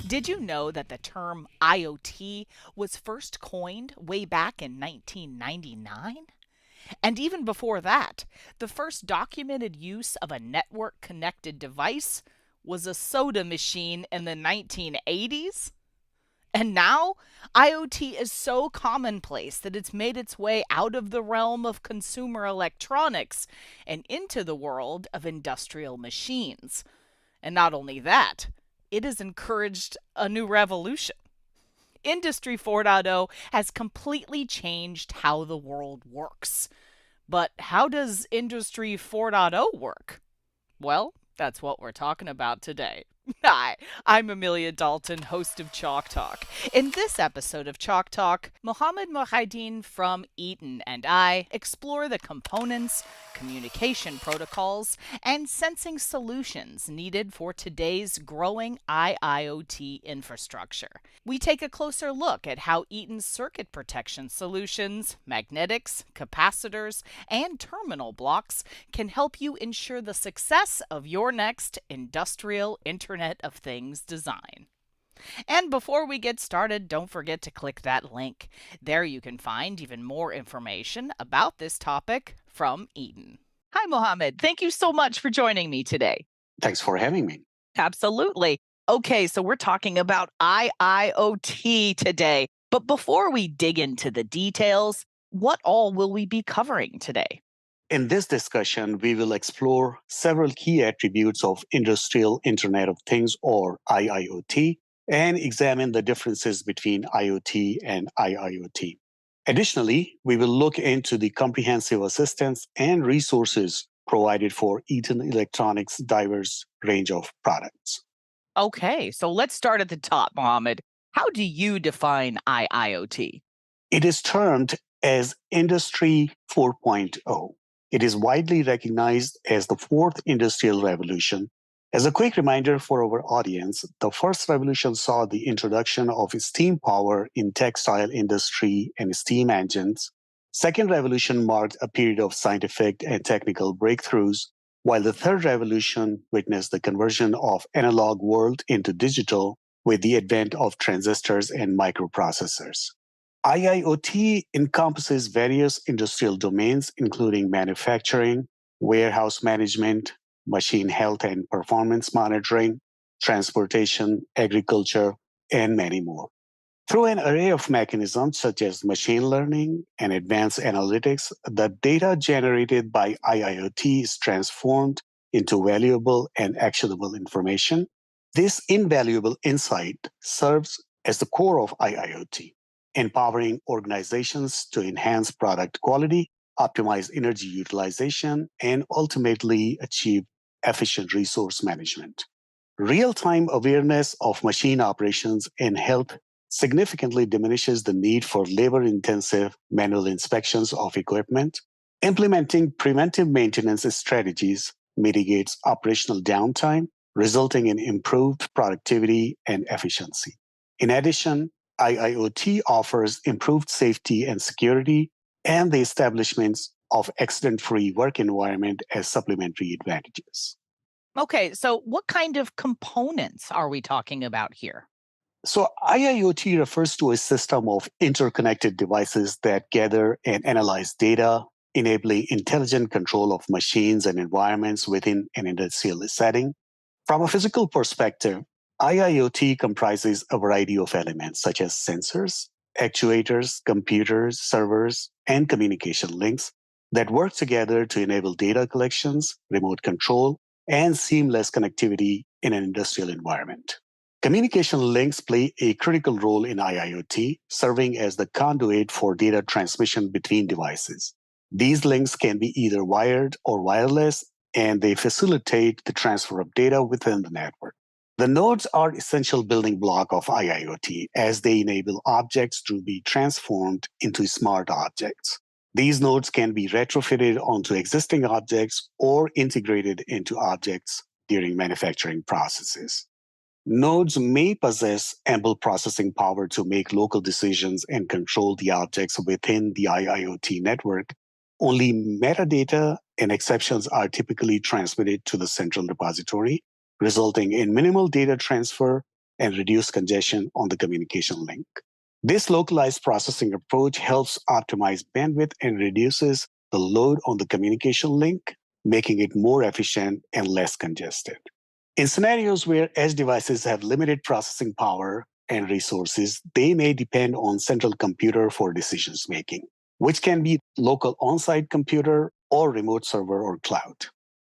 Did you know that the term IoT was first coined way back in 1999? And even before that, the first documented use of a network connected device was a soda machine in the 1980s? And now, IoT is so commonplace that it's made its way out of the realm of consumer electronics and into the world of industrial machines. And not only that, it has encouraged a new revolution. Industry 4.0 has completely changed how the world works. But how does Industry 4.0 work? Well, that's what we're talking about today. Hi, I'm Amelia Dalton, host of Chalk Talk. In this episode of Chalk Talk, Mohammed Mohideen from Eaton and I explore the components, communication protocols, and sensing solutions needed for today's growing IIoT infrastructure. We take a closer look at how Eaton's circuit protection solutions, magnetics, capacitors, and terminal blocks can help you ensure the success of your next industrial Internet of Things design. And before we get started, don't forget to click that link. There you can find even more information about this topic from Eaton. Hi, Mohammed. Thank you so much for joining me today. Thanks for having me. Absolutely. Okay, so we're talking about IIoT today. But before we dig into the details, what all will we be covering today? In this discussion, we will explore several key attributes of Industrial Internet of Things or IIoT and examine the differences between IoT and IIoT. Additionally, we will look into the comprehensive assistance and resources provided for Eaton Electronics' diverse range of products. Okay, so let's start at the top, Mohammed. How do you define IIoT? It is termed as Industry 4.0. It is widely recognized as the fourth industrial revolution. As a quick reminder for our audience, the first revolution saw the introduction of steam power in textile industry and steam engines. Second revolution marked a period of scientific and technical breakthroughs, while the third revolution witnessed the conversion of analog world into digital with the advent of transistors and microprocessors. IIoT encompasses various industrial domains, including manufacturing, warehouse management, machine health and performance monitoring, transportation, agriculture, and many more. Through an array of mechanisms such as machine learning and advanced analytics, the data generated by IIoT is transformed into valuable and actionable information. This invaluable insight serves as the core of IIoT, empowering organizations to enhance product quality, optimize energy utilization, and ultimately achieve efficient resource management. Real time awareness of machine operations and health significantly diminishes the need for labor intensive manual inspections of equipment. Implementing preventive maintenance strategies mitigates operational downtime, resulting in improved productivity and efficiency. In addition, IIoT offers improved safety and security and the establishment of accident-free work environment as supplementary advantages. Okay, so what kind of components are we talking about here? So IIoT refers to a system of interconnected devices that gather and analyze data, enabling intelligent control of machines and environments within an industrial setting. From a physical perspective, IIoT comprises a variety of elements such as sensors, actuators, computers, servers, and communication links that work together to enable data collections, remote control, and seamless connectivity in an industrial environment. Communication links play a critical role in IIoT, serving as the conduit for data transmission between devices. These links can be either wired or wireless, and they facilitate the transfer of data within the network. The nodes are essential building block of IIoT as they enable objects to be transformed into smart objects. These nodes can be retrofitted onto existing objects or integrated into objects during manufacturing processes. Nodes may possess ample processing power to make local decisions and control the objects within the IIoT network. Only metadata and exceptions are typically transmitted to the central repository, resulting in minimal data transfer and reduce congestion on the communication link. This localized processing approach helps optimize bandwidth and reduces the load on the communication link, making it more efficient and less congested. In scenarios where edge devices have limited processing power and resources, they may depend on central computer for decisions making, which can be local on-site computer or remote server or cloud.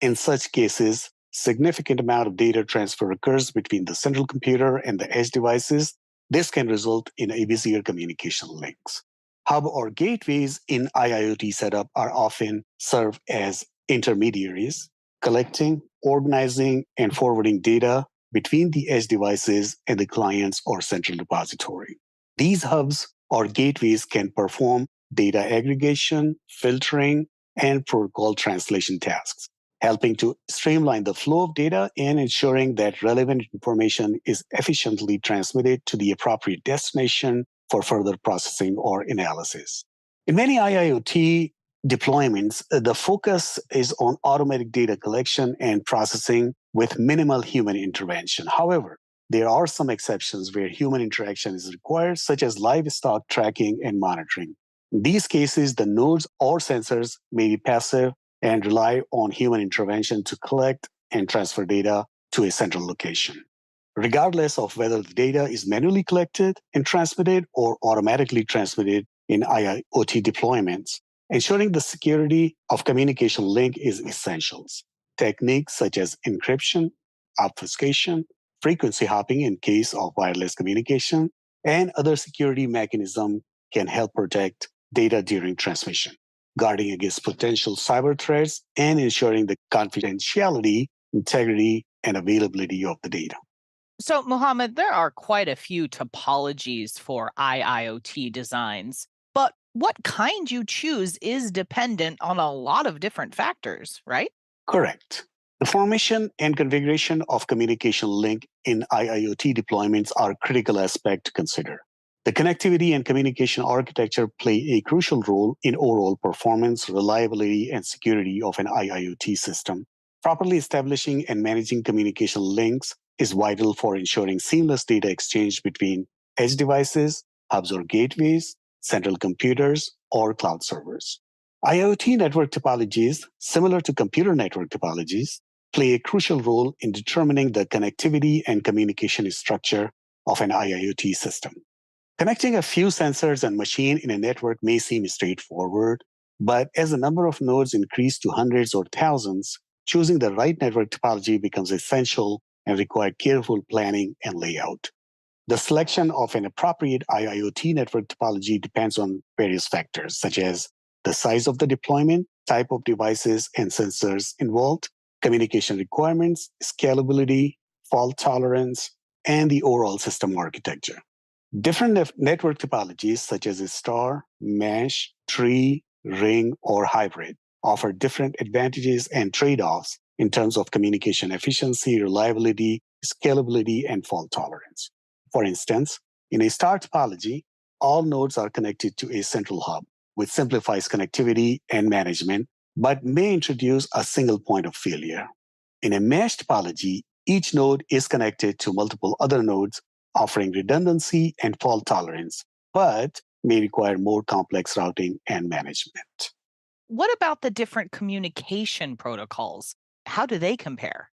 In such cases, significant amount of data transfer occurs between the central computer and the edge devices. This can result in easier communication links. Hub or gateways in IIoT setup are often served as intermediaries, collecting, organizing, and forwarding data between the edge devices and the clients or central repository. These hubs or gateways can perform data aggregation, filtering, and protocol translation tasks, helping to streamline the flow of data and ensuring that relevant information is efficiently transmitted to the appropriate destination for further processing or analysis. In many IIoT deployments, the focus is on automatic data collection and processing with minimal human intervention. However, there are some exceptions where human interaction is required, such as livestock tracking and monitoring. In these cases, the nodes or sensors may be passive and rely on human intervention to collect and transfer data to a central location. Regardless of whether the data is manually collected and transmitted or automatically transmitted in IIoT deployments, ensuring the security of communication link is essential. Techniques such as encryption, obfuscation, frequency hopping in case of wireless communication, and other security mechanisms can help protect data during transmission, guarding against potential cyber threats and ensuring the confidentiality, integrity, and availability of the data. So, Mohammed, there are quite a few topologies for IIoT designs, but what kind you choose is dependent on a lot of different factors, right? Correct. The formation and configuration of communication link in IIoT deployments are critical aspect to consider. The connectivity and communication architecture play a crucial role in overall performance, reliability, and security of an IIoT system. Properly establishing and managing communication links is vital for ensuring seamless data exchange between edge devices, hubs or gateways, central computers, or cloud servers. IoT network topologies, similar to computer network topologies, play a crucial role in determining the connectivity and communication structure of an IIoT system. Connecting a few sensors and machine in a network may seem straightforward, but as the number of nodes increase to hundreds or thousands, choosing the right network topology becomes essential and requires careful planning and layout. The selection of an appropriate IIoT network topology depends on various factors, such as the size of the deployment, type of devices and sensors involved, communication requirements, scalability, fault tolerance, and the overall system architecture. Different network topologies, such as a star, mesh, tree, ring, or hybrid, offer different advantages and trade offs in terms of communication efficiency, reliability, scalability, and fault tolerance. For instance, in a star topology, all nodes are connected to a central hub, which simplifies connectivity and management, but may introduce a single point of failure. In a mesh topology, each node is connected to multiple other nodes, offering redundancy and fault tolerance, but may require more complex routing and management. What about the different communication protocols? How do they compare?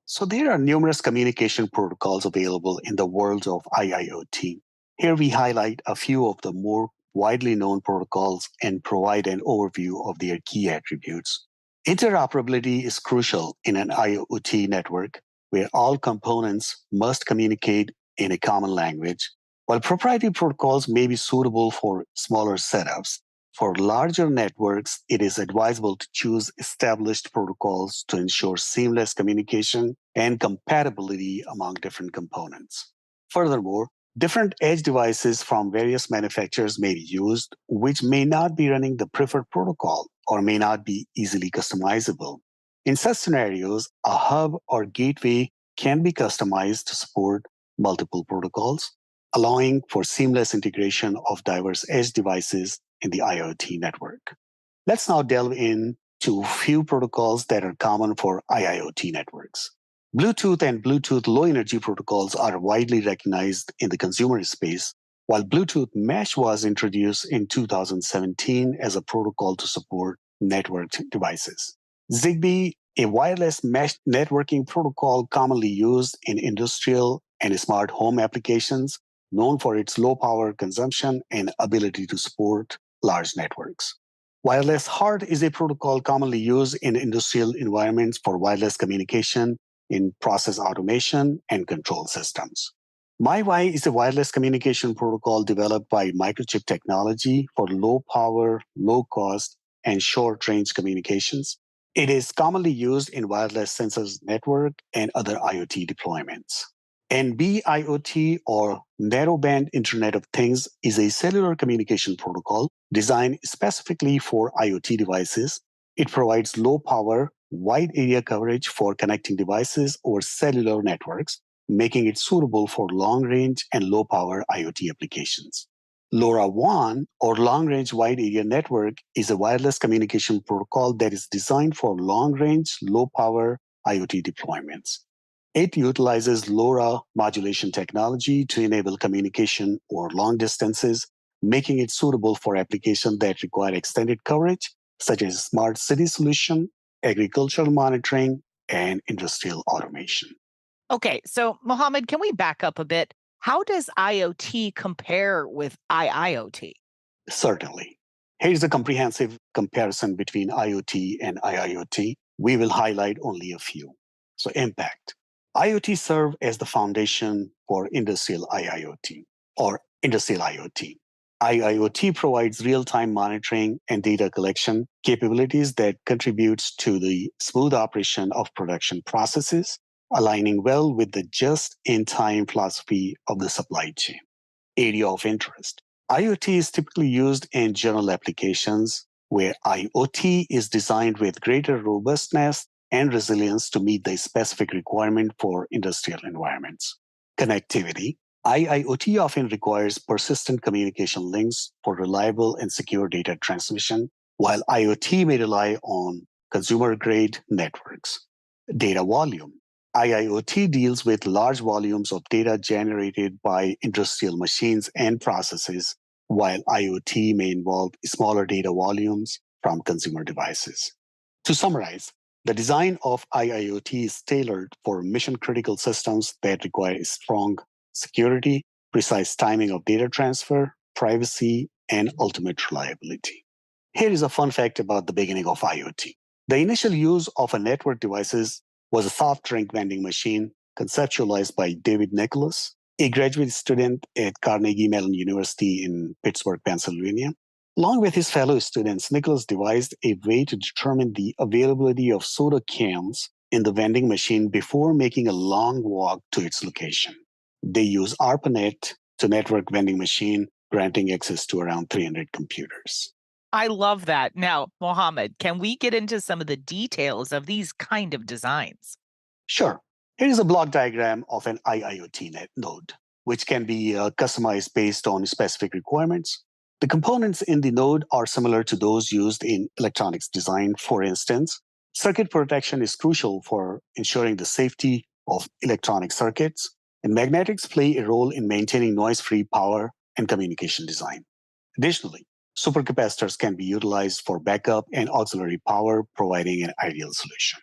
So there are numerous communication protocols available in the world of IIoT. Here we highlight a few of the more widely known protocols and provide an overview of their key attributes. Interoperability is crucial in an IoT network where all components must communicate in a common language, while proprietary protocols may be suitable for smaller setups. For larger networks, it is advisable to choose established protocols to ensure seamless communication and compatibility among different components. Furthermore, different edge devices from various manufacturers may be used, which may not be running the preferred protocol or may not be easily customizable. In such scenarios, a hub or gateway can be customized to support multiple protocols, allowing for seamless integration of diverse edge devices in the IoT network. Let's now delve into a few protocols that are common for IIoT networks. Bluetooth and Bluetooth Low Energy protocols are widely recognized in the consumer space, while Bluetooth Mesh was introduced in 2017 as a protocol to support networked devices. Zigbee, a wireless mesh networking protocol commonly used in industrial and smart home applications, known for its low power consumption and ability to support large networks. Wireless HART is a protocol commonly used in industrial environments for wireless communication in process automation and control systems. MiWi is a wireless communication protocol developed by Microchip Technology for low power, low cost, and short range communications. It is commonly used in wireless sensors network and other IoT deployments. NB-IoT, or Narrowband Internet of Things, is a cellular communication protocol designed specifically for IoT devices. It provides low power, wide area coverage for connecting devices over cellular networks, making it suitable for long range and low power IoT applications. LoRaWAN, or Long Range Wide Area Network, is a wireless communication protocol that is designed for long range, low power IoT deployments. It utilizes LoRa modulation technology to enable communication over long distances, making it suitable for applications that require extended coverage, such as smart city solution, agricultural monitoring, and industrial automation. Okay, so Mohammed, can we back up a bit? How does IoT compare with IIoT? Certainly. Here's a comprehensive comparison between IoT and IIoT. We will highlight only a few. So, impact. IoT serve as the foundation for industrial IIoT or industrial IoT. IIoT provides real-time monitoring and data collection capabilities that contributes to the smooth operation of production processes, aligning well with the just-in-time philosophy of the supply chain. Area of interest. IoT is typically used in general applications where IoT is designed with greater robustness and resilience to meet the specific requirement for industrial environments. Connectivity. IIoT often requires persistent communication links for reliable and secure data transmission, while IoT may rely on consumer grade networks. Data volume. IIoT deals with large volumes of data generated by industrial machines and processes, while IoT may involve smaller data volumes from consumer devices. To summarize, the design of IIoT is tailored for mission critical systems that require strong security, precise timing of data transfer, privacy, and ultimate reliability. Here is a fun fact about the beginning of IoT. The initial use of a network devices was a soft drink vending machine conceptualized by David Nicholas, a graduate student at Carnegie Mellon University in Pittsburgh, Pennsylvania. Along with his fellow students, Nicholas devised a way to determine the availability of soda cans in the vending machine before making a long walk to its location. They use ARPANET to network vending machine, granting access to around 300 computers. I love that. Now, Mohammed, can we get into some of the details of these kind of designs? Sure. Here is a block diagram of an IIoT node, which can be customized based on specific requirements. The components in the node are similar to those used in electronics design. For instance, circuit protection is crucial for ensuring the safety of electronic circuits, and magnetics play a role in maintaining noise-free power and communication design. Additionally, supercapacitors can be utilized for backup and auxiliary power, providing an ideal solution.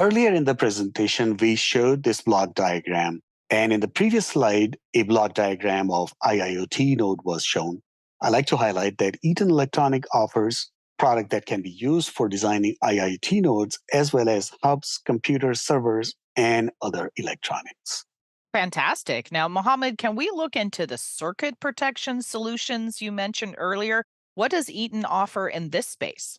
Earlier in the presentation, we showed this block diagram, and in the previous slide, a block diagram of IIoT node was shown. I like to highlight that Eaton Electronic offers product that can be used for designing IIoT nodes as well as hubs, computers, servers, and other electronics. Fantastic. Now, Mohammed, can we look into the circuit protection solutions you mentioned earlier? What does Eaton offer in this space?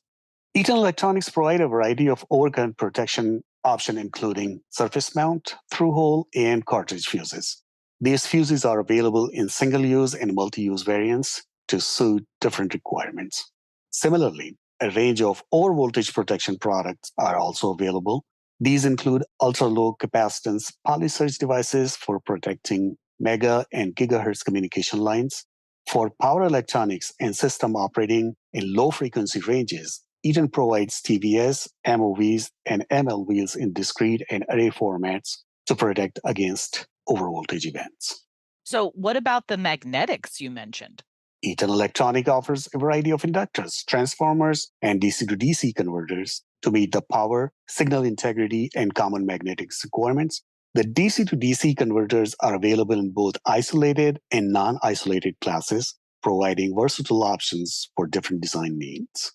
Eaton Electronics provide a variety of overcurrent protection options, including surface mount, through-hole, and cartridge fuses. These fuses are available in single-use and multi-use variants to suit different requirements. Similarly, a range of over-voltage protection products are also available. These include ultra-low capacitance polysurge devices for protecting mega and gigahertz communication lines. For power electronics and system operating in low frequency ranges, Eaton provides TVS, MOVs, and MLVs in discrete and array formats to protect against overvoltage events. So, what about the magnetics you mentioned? Eaton Electronic offers a variety of inductors, transformers, and DC to DC converters to meet the power, signal integrity, and common magnetics requirements. The DC to DC converters are available in both isolated and non isolated classes, providing versatile options for different design needs.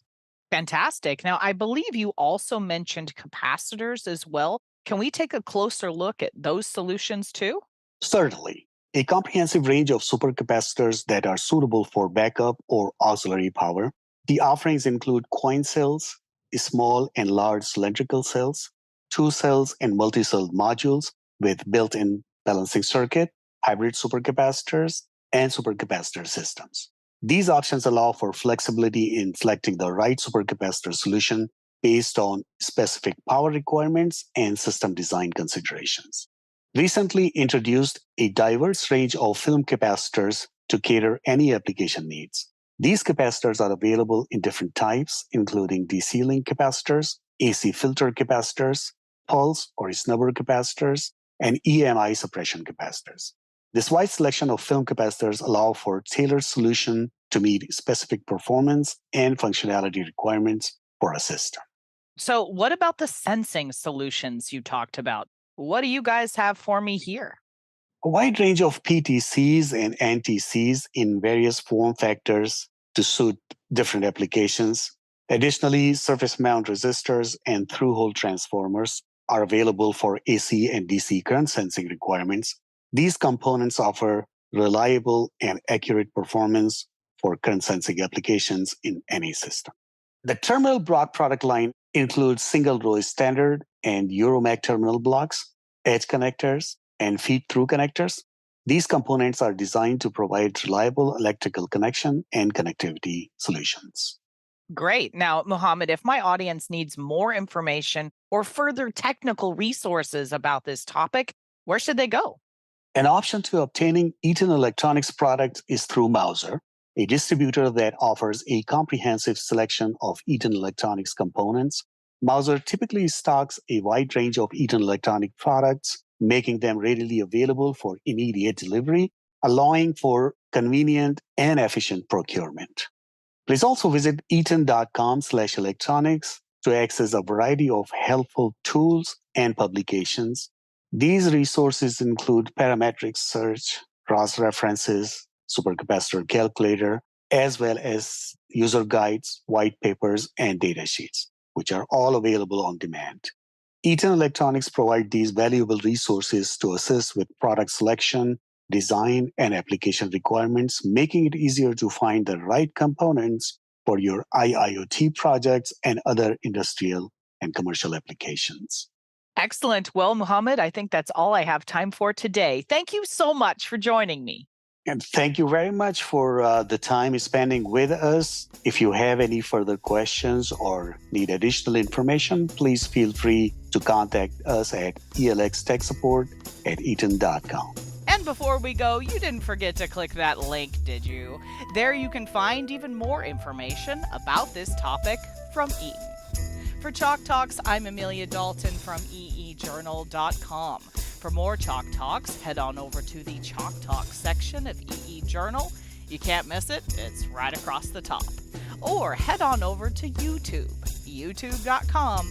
Fantastic. Now, I believe you also mentioned capacitors as well. Can we take a closer look at those solutions too? Certainly, a comprehensive range of supercapacitors that are suitable for backup or auxiliary power. The offerings include coin cells, small and large cylindrical cells, two cells and multi-cell modules with built-in balancing circuit, hybrid supercapacitors, and supercapacitor systems. These options allow for flexibility in selecting the right supercapacitor solution based on specific power requirements and system design considerations. Recently introduced a diverse range of film capacitors to cater any application needs. These capacitors are available in different types, including DC link capacitors, AC filter capacitors, pulse or snubber capacitors, and EMI suppression capacitors. This wide selection of film capacitors allow for tailored solution to meet specific performance and functionality requirements for a system. So, what about the sensing solutions you talked about? What do you guys have for me here? A wide range of PTCs and NTCs in various form factors to suit different applications. Additionally, surface mount resistors and through-hole transformers are available for AC and DC current sensing requirements. These components offer reliable and accurate performance for current sensing applications in any system. The terminal block product line includes single row standard and Euromag terminal blocks, edge connectors, and feed-through connectors. These components are designed to provide reliable electrical connection and connectivity solutions. Great. Now, Muhammad, if my audience needs more information or further technical resources about this topic, where should they go? An option to obtaining Eaton Electronics products is through Mouser, a distributor that offers a comprehensive selection of Eaton Electronics components. Mouser typically stocks a wide range of Eaton Electronic products, making them readily available for immediate delivery, allowing for convenient and efficient procurement. Please also visit eaton.com/electronics to access a variety of helpful tools and publications. These resources include parametric search, cross references, supercapacitor calculator, as well as user guides, white papers, and data sheets, which are all available on demand. Eaton Electronics provide these valuable resources to assist with product selection, design, and application requirements, making it easier to find the right components for your IIoT projects and other industrial and commercial applications. Excellent. Well, Muhammad, I think that's all I have time for today. Thank you so much for joining me. And thank you very much for the time spending with us. If you have any further questions or need additional information, please feel free to contact us at elxtechsupport@eaton.com. And before we go, you didn't forget to click that link, did you? There you can find even more information about this topic from Eaton. For Chalk Talks, I'm Amelia Dalton from eejournal.com. For more Chalk Talks, head on over to the Chalk Talk section of EE Journal. You can't miss it, it's right across the top. Or head on over to YouTube, youtube.com/